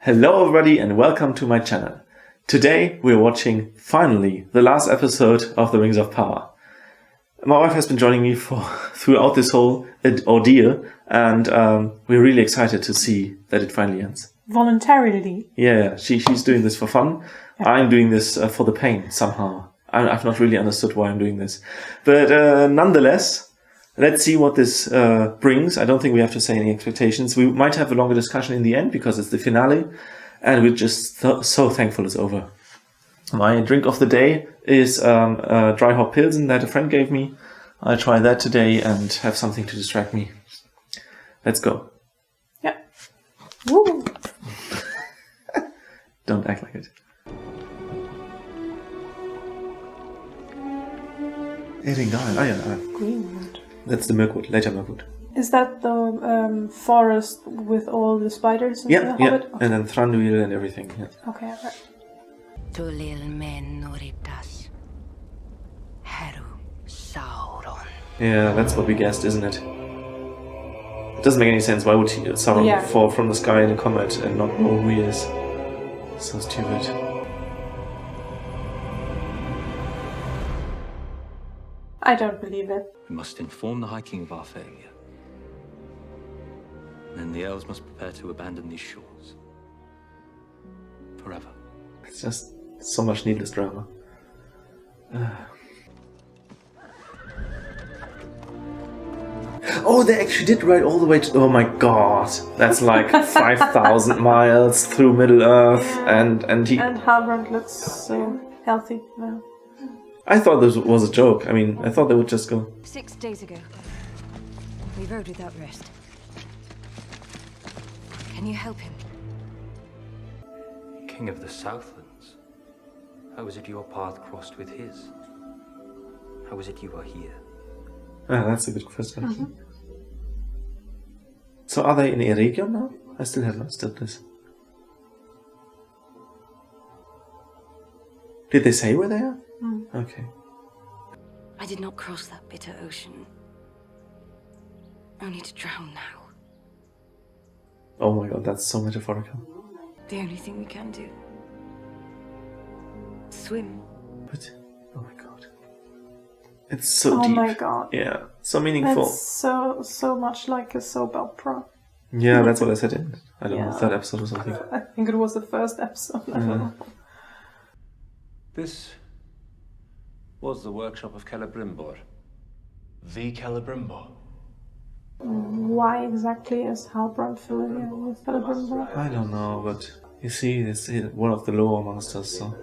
Hello everybody and welcome to my channel. Today we're watching, finally, the last episode of The Rings of Power. My wife has been joining me throughout this whole ordeal, and we're really excited to see that it finally ends. Voluntarily. Yeah, she's doing this for fun. Yeah. I'm doing this for the pain, somehow. I've not really understood why I'm doing this. But nonetheless, let's see what this brings. I don't think we have to say any expectations. We might have a longer discussion in the end because it's the finale, and we're just so thankful it's over. My drink of the day is dry hop pilsen that a friend gave me. I'll try that today and have something to distract me. Let's go. Yeah. Woo. Don't act like it. Eringard. Oh yeah. Greenwood. That's the Mirkwood, later Mirkwood. Is that the forest with all the spiders and the hobbit? Okay. And then Thranduil and everything. Yeah. Okay, right. Yeah, that's what we guessed, isn't it? It doesn't make any sense. Why would Sauron fall from the sky in a comet and not know who he is? So stupid. I don't believe it. We must inform the High King of our failure. Then the elves must prepare to abandon these shores. Forever. It's just so much needless drama. Oh, they actually did ride all the way to... Oh my god. That's like 5,000 miles through Middle-earth, and he... And Halbrand looks so healthy now. I thought this was a joke. I mean, I thought they would just go... 6 days ago, we rode without rest. Can you help him? King of the Southlands. How is it your path crossed with his? How is it you are here? Ah, that's a good question. Mm-hmm. So are they in Eregion now? I still haven't understood this. Did they say where they are? Mm. Okay. I did not cross that bitter ocean. Only to drown now. Oh my god, that's so metaphorical. The only thing we can do. Swim. But, oh my god. It's so deep. Oh my god. Yeah, so meaningful. It's so much like a soap opera. Yeah, that's what I said in, I don't know, third episode or something. I think it was the first episode. I don't know. This was the workshop of Celebrimbor. The Celebrimbor? Why exactly is Halbrand familiar with Celebrimbor? I don't know, but you see, it's one of the lower monsters, so...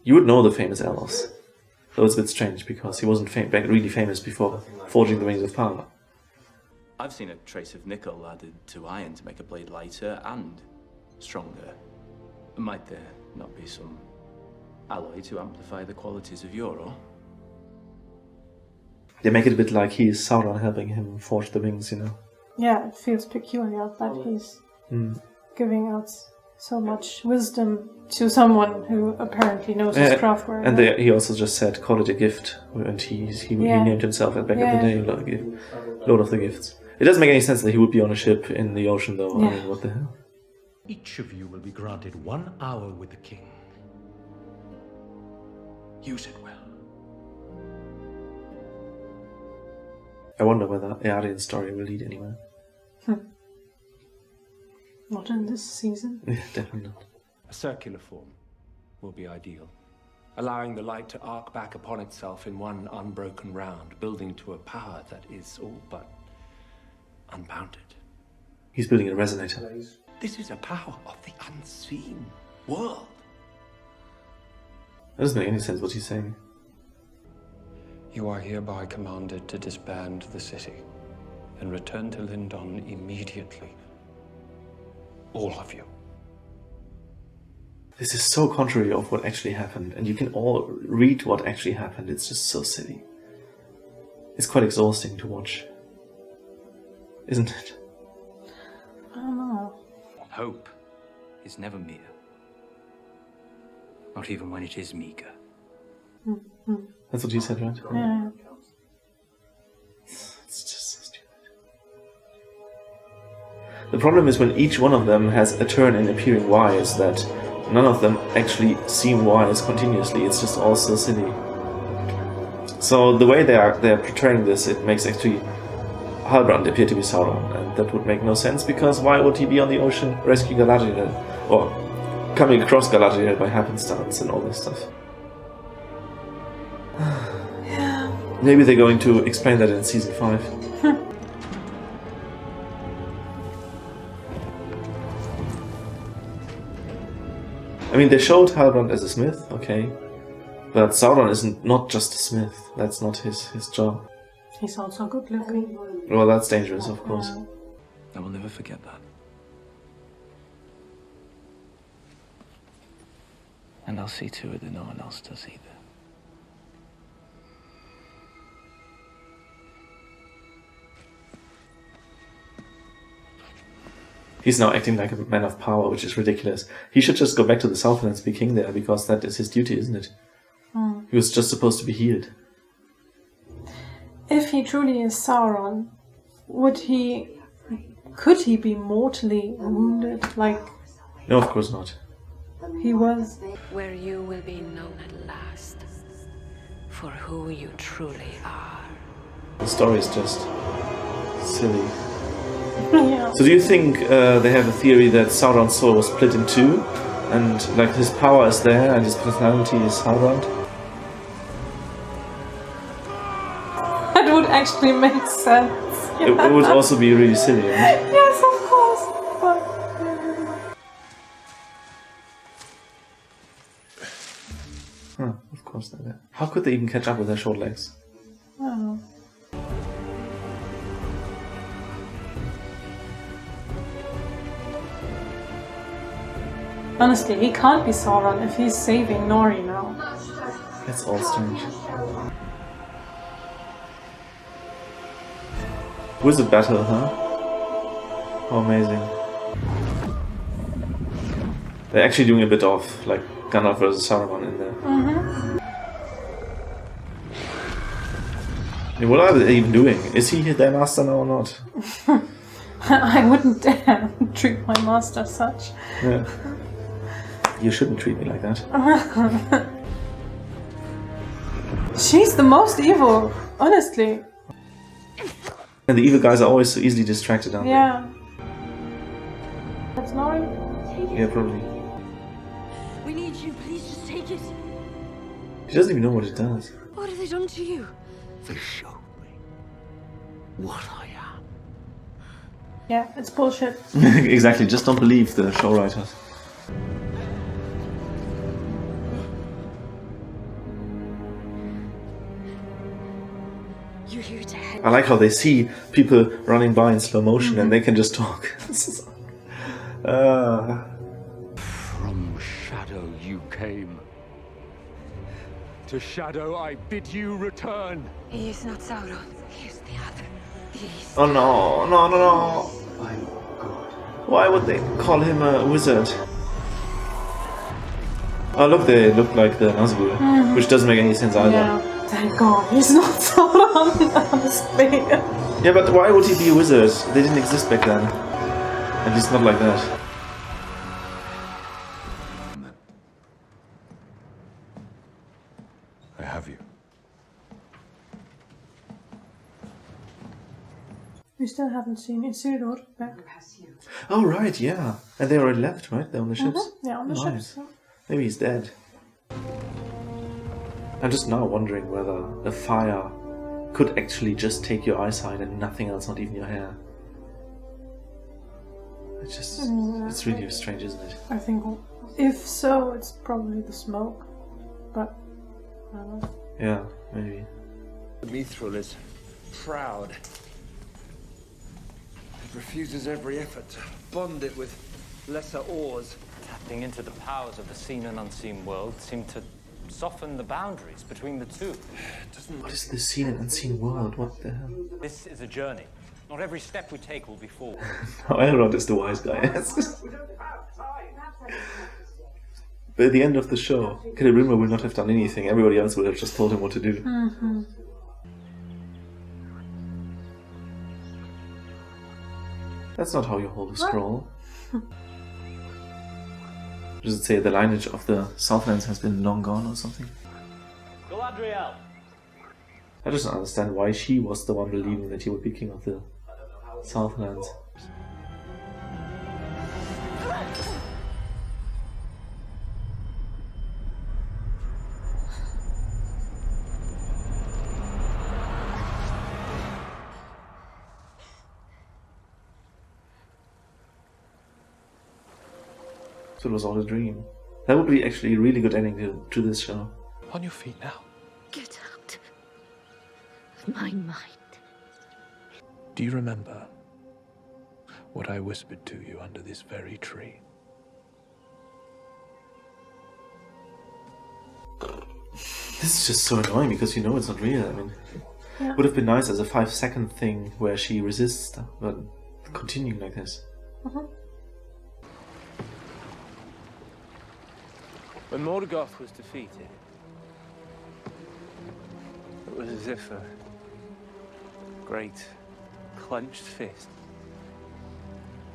You would know the famous elves. Though it's a bit strange, because he wasn't really famous before forging the Rings of Power. I've seen a trace of nickel added to iron to make a blade lighter and stronger. Might there not be some alloy to amplify the qualities of your ore? They make it a bit like he's Sauron helping him forge the rings, you know? Yeah, it feels peculiar that he's giving out so much wisdom to someone who apparently knows his craft very well. And he also just said, call it a gift, and he named himself back in the day, Lord of the Gifts. It doesn't make any sense that he would be on a ship in the ocean, though. Yeah. I mean, what the hell? Each of you will be granted 1 hour with the king. Use it well. I wonder whether Eärend's story will lead anywhere. Not in this season. Yeah, definitely not. A circular form will be ideal, allowing the light to arc back upon itself in one unbroken round, building to a power that is all but unbounded. He's building a resonator. This is a power of the unseen world. That doesn't make any sense what he's saying. You are hereby commanded to disband the city and return to Lindon immediately. All of you. This is so contrary of what actually happened, and you can all read what actually happened. It's just so silly. It's quite exhausting to watch. Isn't it? I don't know. Hope is never mere. Not even when it is meager. That's what he said, right? Yeah. It's just so stupid. The problem is when each one of them has a turn in appearing wise that none of them actually seem wise continuously. It's just all so silly. So the way they're portraying this, it makes actually Halbrand appear to be Sauron, and that would make no sense because why would he be on the ocean rescuing Galadriel or coming across Galadriel by happenstance and all this stuff? Maybe they're going to explain that in season 5. I mean, they showed Halbrand as a smith, okay, but Sauron is not just a smith. That's not his job. He's also good looking. Well, that's dangerous, of course. I will never forget that. And I'll see to it that no one else does either. He's now acting like a man of power, which is ridiculous. He should just go back to the Southlands and be king there, because that is his duty, isn't it? He was just supposed to be healed. If he truly is Sauron, could he be mortally wounded like No, of course not. he was? Where you will be known at last for who you truly are. The story is just silly. Yeah. So do you think they have a theory that Sauron's soul was split in two, and like his power is there and his personality is Halbrand? That would actually make sense. It would also be really silly, right? Yes, of course. But Of course they did. How could they even catch up with their short legs? I don't know. Honestly, he can't be Sauron if he's saving Nori now. That's all strange. Wizard battle, huh? How amazing. They're actually doing a bit of like Gandalf versus Saruman in there. I mean, what are they even doing? Is he their master now or not? I wouldn't dare treat my master as such. Yeah. You shouldn't treat me like that. She's the most evil, honestly. And the evil guys are always so easily distracted, aren't Yeah. That's Nori? they? Yeah, probably. We need you. Please just take it. He doesn't even know what it does. What have they done to you? They showed me what I am. Yeah, it's bullshit. Exactly, just don't believe the show writers. You're here to help. I like how they see people running by in slow motion and they can just talk. From shadow you came. To shadow I bid you return. He is not Sauron. He is the other. He's... Oh no, no, no, no. Why would they call him a wizard? Oh look, they look like the Nazgul, which doesn't make any sense either. Yeah. Thank God, he's not Sauron, honestly. Yeah, but why would he be a wizard? They didn't exist back then. At least not like that. I have you. We still haven't seen Isildur back. Oh right, yeah. And they already left, right? They're on the ships. Yeah, on the Right. ships. Yeah. Maybe he's dead. I'm just now wondering whether a fire could actually just take your eyesight and nothing else, not even your hair. It's just, it's really strange, isn't it? I think if so, it's probably the smoke. But I don't know. Yeah, maybe. The Mithril is proud. It refuses every effort to bond it with lesser ores. Tapping into the powers of the seen and unseen world seemed to soften the boundaries between the two. What is this seen and unseen world? What the hell? This is a journey. Not every step we take will be forward. Now Elrond is the wise guy. But at the end of the show, Galadriel will not have done anything. Everybody else would have just told him what to do. That's not how you hold a scroll. Does it say the lineage of the Southlands has been long gone or something? Galadriel! I just don't understand why she was the one believing that he would be king of the Southlands. So it was all a dream. That would be actually a really good ending to this show. On your feet now. Get out of my mind. Do you remember what I whispered to you under this very tree? This is just so annoying because you know it's not real. I mean, it would have been nice as a 5-second thing where she resists stuff, but continuing like this. When Morgoth was defeated, it was as if a great clenched fist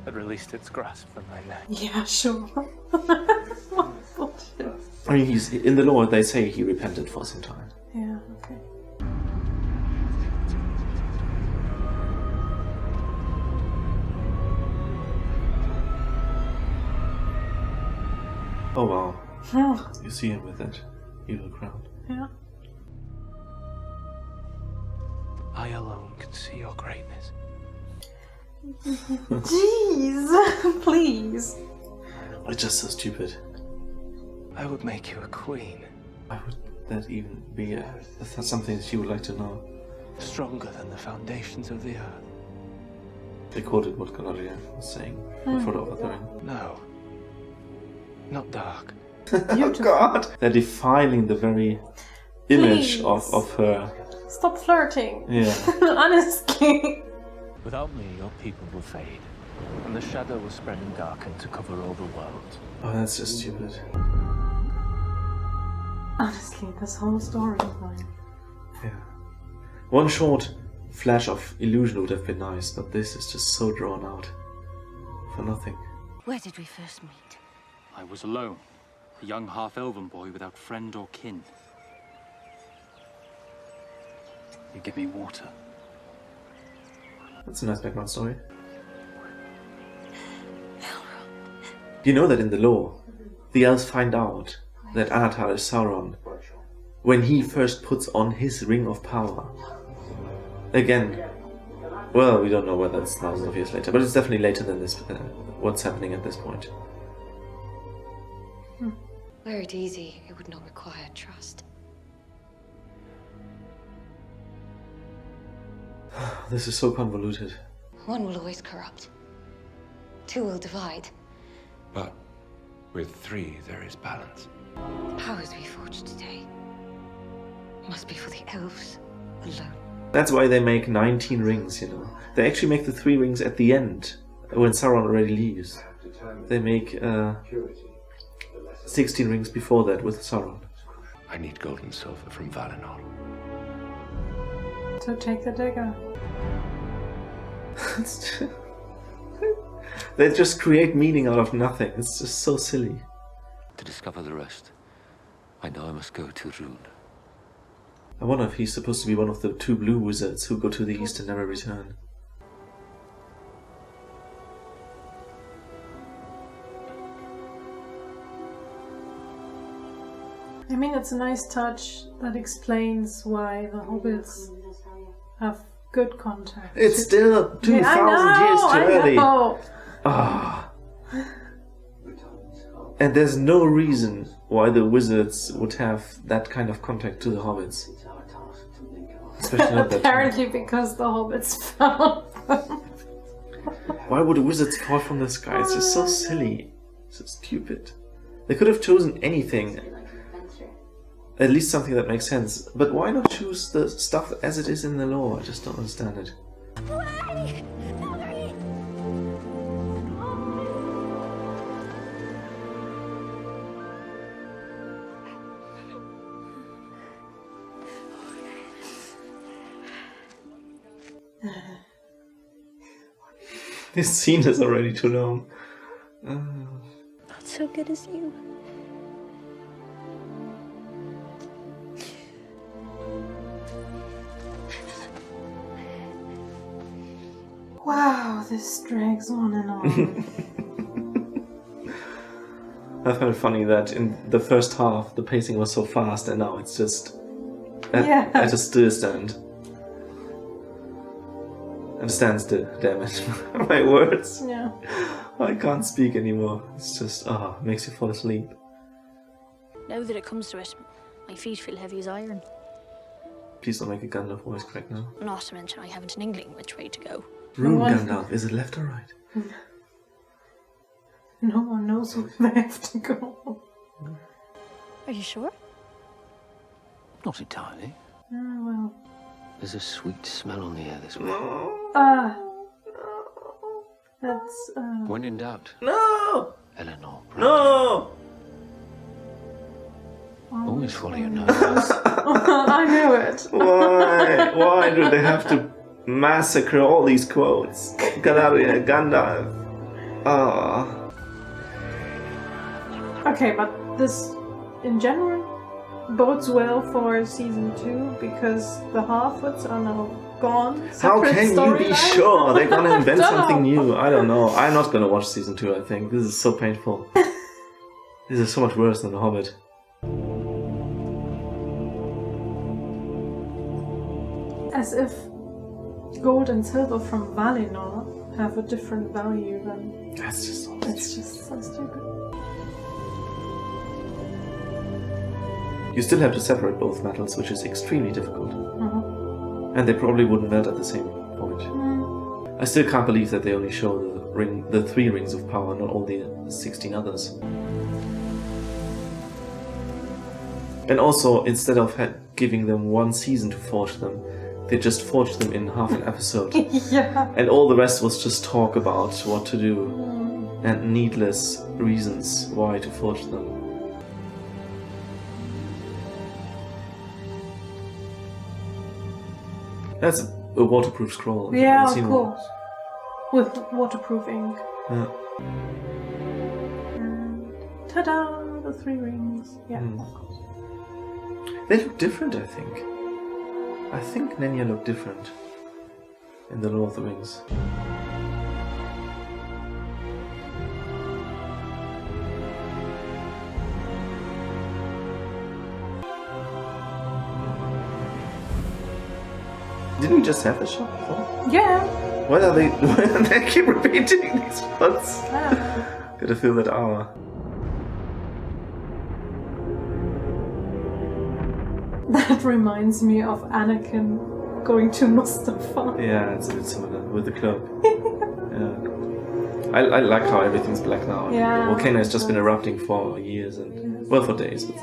had released its grasp from my neck. Yeah, sure. Bullshit. I mean, he's in the lore. They say he repented for some time. Yeah, okay. Oh wow! You see him with that evil crown. Yeah. I alone can see your greatness. Jeez, please. It's just so stupid. I would make you a queen. Why would that even be something that you would like to know? Stronger than the foundations of the earth. They quoted what Galadriel was saying before the overthrowing. No. Not dark. Oh God! They're defiling the very image Please. of her. Stop flirting. Yeah. Honestly. Without me, your people will fade, and the shadow will spread and darken to cover all the world. Oh, that's just stupid. Honestly, this whole storyline. Yeah. One short flash of illusion would have been nice, but this is just so drawn out. For nothing. Where did we first meet? I was alone, a young half-elven boy without friend or kin. You give me water. That's a nice background story. You know that in the lore, the elves find out that Anatar is Sauron when he first puts on his ring of power. Again, well, we don't know whether it's thousands of years later, but it's definitely later than this. What's happening at this point? Were it easy, it would not require trust. This is so convoluted. One will always corrupt. Two will divide. But with three, there is balance. Powers we forge today must be for the elves alone. That's why they make 19 rings, you know. They actually make the 3 rings at the end, when Sauron already leaves. They make 16 rings before that with Sauron. I need gold and silver from Valinor. So take the dagger. They just create meaning out of nothing. It's just so silly. To discover the rest, I know I must go to Rune. I wonder if he's supposed to be one of the 2 blue wizards who go to the east and never return. I mean, it's a nice touch that explains why the hobbits have good contact. It's still 2,000 years too early. Ah. And there's no reason why the wizards would have that kind of contact to the hobbits. Especially not that. Apparently because the hobbits found them. Why would the wizards fall from the sky? It's just so silly. It's so stupid. They could have chosen anything. At least something that makes sense. But why not choose the stuff as it is in the lore? I just don't understand it. This scene is already too long. Not so good as you. Wow, this drags on and on. I found it funny that in the first half the pacing was so fast, and now it's just at a stillstand. At a standstill, damn it. My words. Yeah. I can't speak anymore. It's just, makes you fall asleep. Now that it comes to it, my feet feel heavy as iron. Please don't make a Gandalf voice crack now. Not to mention I haven't an inkling which way to go. Room Gandalf, is it left or right? No one knows where they have to go. Are you sure? Not entirely. Oh, well. There's a sweet smell on the air this way. That's, When in doubt, No! Eleanor. No! Always follow your nose. I knew it. Why? Why do they have to massacre all these quotes? Galadriel, Gandalf. Okay, but this, in general, bodes well for season 2 because the Harfoots are now gone. How can you be sure they're gonna invent Don't something know. new? I don't know. I'm not gonna watch season 2, I think. This is so painful. This is so much worse than The Hobbit. As if gold and silver from Valinor have a different value than... That's just so It's just so stupid. You still have to separate both metals, which is extremely difficult. Mm-hmm. And they probably wouldn't melt at the same point. I still can't believe that they only show the 3 rings of power, not all the 16 others. And also, instead of giving them 1 season to forge them, they just forged them in half an episode. Yeah. And all the rest was just talk about what to do and needless reasons why to forge them. That's a waterproof scroll. Yeah, I've of seen course. With waterproof ink. one. Yeah. And ta-da! The 3 rings. Yeah, of course. They look different, I think. I think Nenya looked different in the Lord of the Rings. Didn't we just have this shot before? Yeah. Why are they? Why do they keep repeating these shots? Yeah. Gotta feel that hour. That reminds me of Anakin going to Mustafa. Yeah, it's a bit similar with the cloak. Yeah. I like how everything's black now. Yeah. The volcano has just been erupting for years and well, for days. But...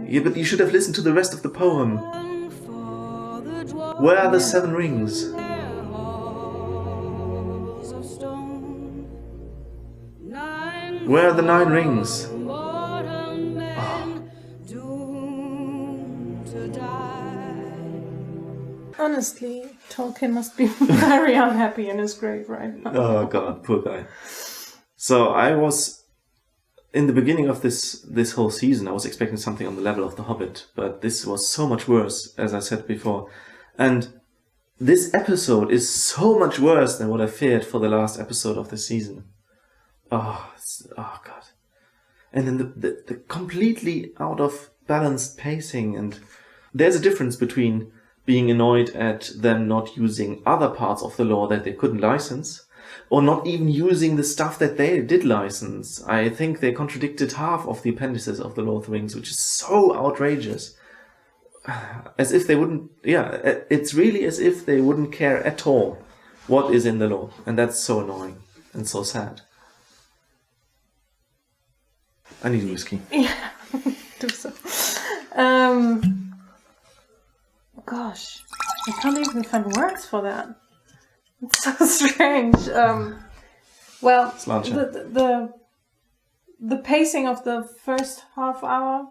Yeah, but you should have listened to the rest of the poem. Where are the 7 rings? Where are the 9 rings? Honestly, Tolkien must be very unhappy in his grave right now. Oh god, poor guy. So I was, in the beginning of this whole season, I was expecting something on the level of The Hobbit, but this was so much worse, as I said before. And this episode is so much worse than what I feared for the last episode of the season. Oh god. And then the completely out of balanced pacing, and there's a difference between being annoyed at them not using other parts of the lore that they couldn't license, or not even using the stuff that they did license. I think they contradicted half of the appendices of the Lord of the Rings, which is so outrageous. As if they wouldn't, it's really as if they wouldn't care at all what is in the lore. And that's so annoying and so sad. I need whiskey. Yeah, do so. Gosh, I can't even find words for that. It's so strange. Well, the pacing of the first half hour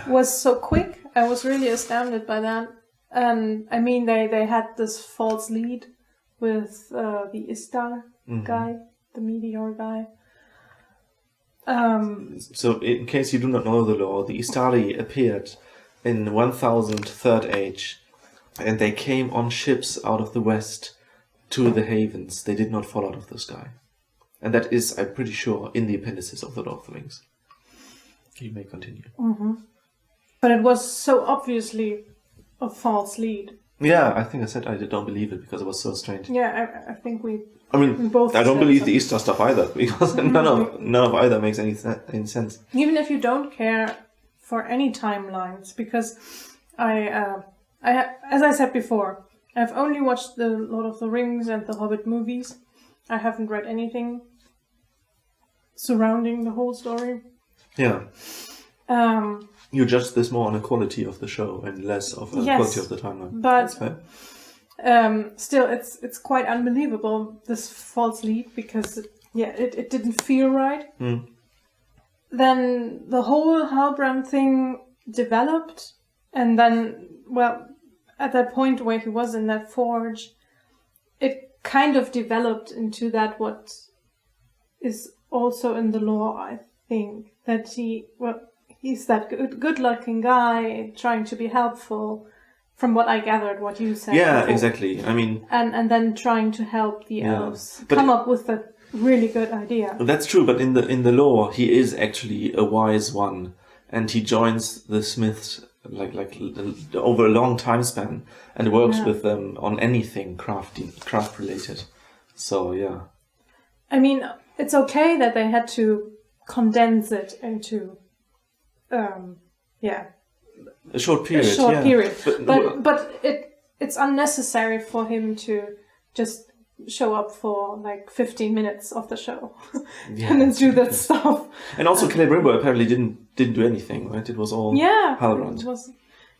was so quick. I was really astounded by that. And I mean, they had this false lead with the Istar guy, the meteor guy. So, in case you do not know the lore, the Istari appeared in 1000 Third Age, and they came on ships out of the west to the havens. They did not fall out of the sky. And that is, I'm pretty sure, in the appendices of the Lord of the Rings. You may continue. Mm-hmm. But it was so obviously a false lead. Yeah, I think I said I don't believe it because it was so strange. Yeah, I think we both. I don't believe the Easter stuff either because none of either makes any sense. Even if you don't care for any timelines, because I as I said before, I've only watched the Lord of the Rings and the Hobbit movies. I haven't read anything surrounding the whole story. Yeah. You judge this more on the quality of the show and less of the quality of the timeline. But still, it's quite unbelievable, this false lead, because it didn't feel right. Then the whole Halbrand thing developed, and then, well, at that point where he was in that forge, it kind of developed into that what is also in the lore, I think, that he's that good-looking guy trying to be helpful, from what I gathered, what you said. Yeah, before. exactly. I mean, and then trying to help the elves come up with a really good idea. That's true, but in the lore, he is actually a wise one, and he joins the smiths like over a long time span and works with them on anything craft related. So yeah. I mean, it's okay that they had to condense it into a short period. But it's unnecessary for him to just show up for like 15 minutes of the show and then do that stuff. And also Celebrimbor apparently didn't do anything, right? It was all Halbrand.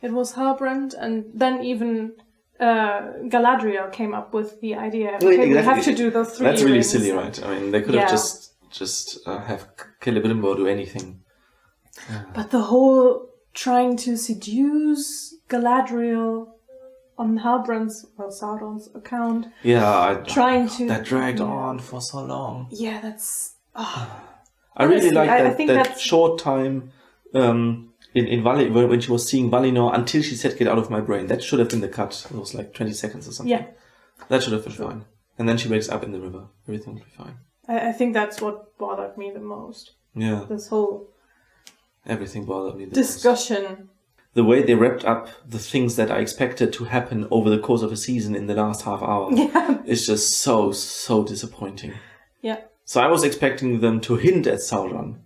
It was Halbrand, and then even Galadriel came up with the idea. Okay, we have to do those 3 That's really rings. silly, right? I mean, they could have just have Celebrimbor do anything. But the whole trying to seduce Galadriel on Halbrand's, Sauron's account. Yeah, that dragged on for so long. Yeah, that's. I really like that short time in when she was seeing Valinor until she said, "Get out of my brain." That should have been the cut. It was like 20 seconds or something. Yeah, that should have been fine. And then she wakes up in the river. Everything will be fine. I think that's what bothered me the most. Yeah, this whole. Everything bothered me. Discussion. The way they wrapped up the things that I expected to happen over the course of a season in the last half hour is just so disappointing. Yeah. So I was expecting them to hint at Sauron,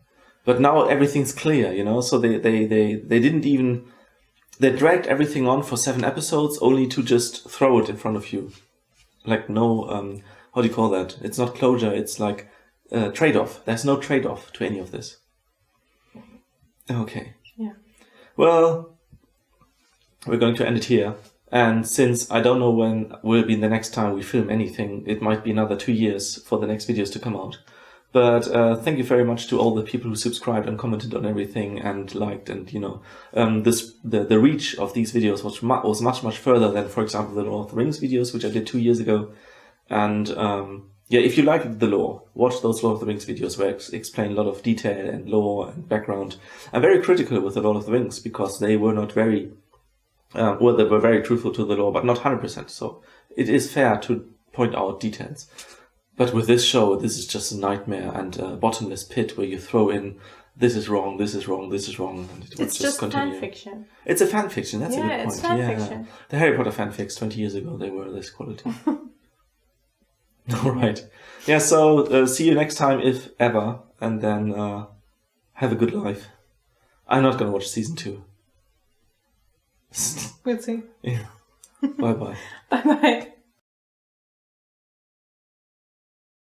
but now everything's clear, you know. So they didn't even. They dragged everything on for 7 episodes only to just throw it in front of you, like no how do you call that? It's not closure. It's like trade-off. There's no trade-off to any of this. Okay. Yeah. Well, we're going to end it here. And since I don't know when will be the next time we film anything, it might be another 2 years for the next videos to come out. But thank you very much to all the people who subscribed and commented on everything and liked, and the reach of these videos was much further than, for example, the Lord of the Rings videos, which I did 2 years ago. And if you like the lore, watch those Lord of the Rings videos where I explain a lot of detail and lore and background. I'm very critical with the Lord of the Rings because they were not very, they were very truthful to the lore, but not 100%. So it is fair to point out details. But with this show, this is just a nightmare and a bottomless pit where you throw in, this is wrong, this is wrong, this is wrong. And it it's just fan fiction. It's a fan fiction, that's a good point. It's fan fiction. The Harry Potter fanfics 20 years ago, they were this quality. All right. Yeah, so see you next time, if ever, and then have a good life. I'm not going to watch season 2. We'll see. Yeah. Bye-bye. Bye-bye.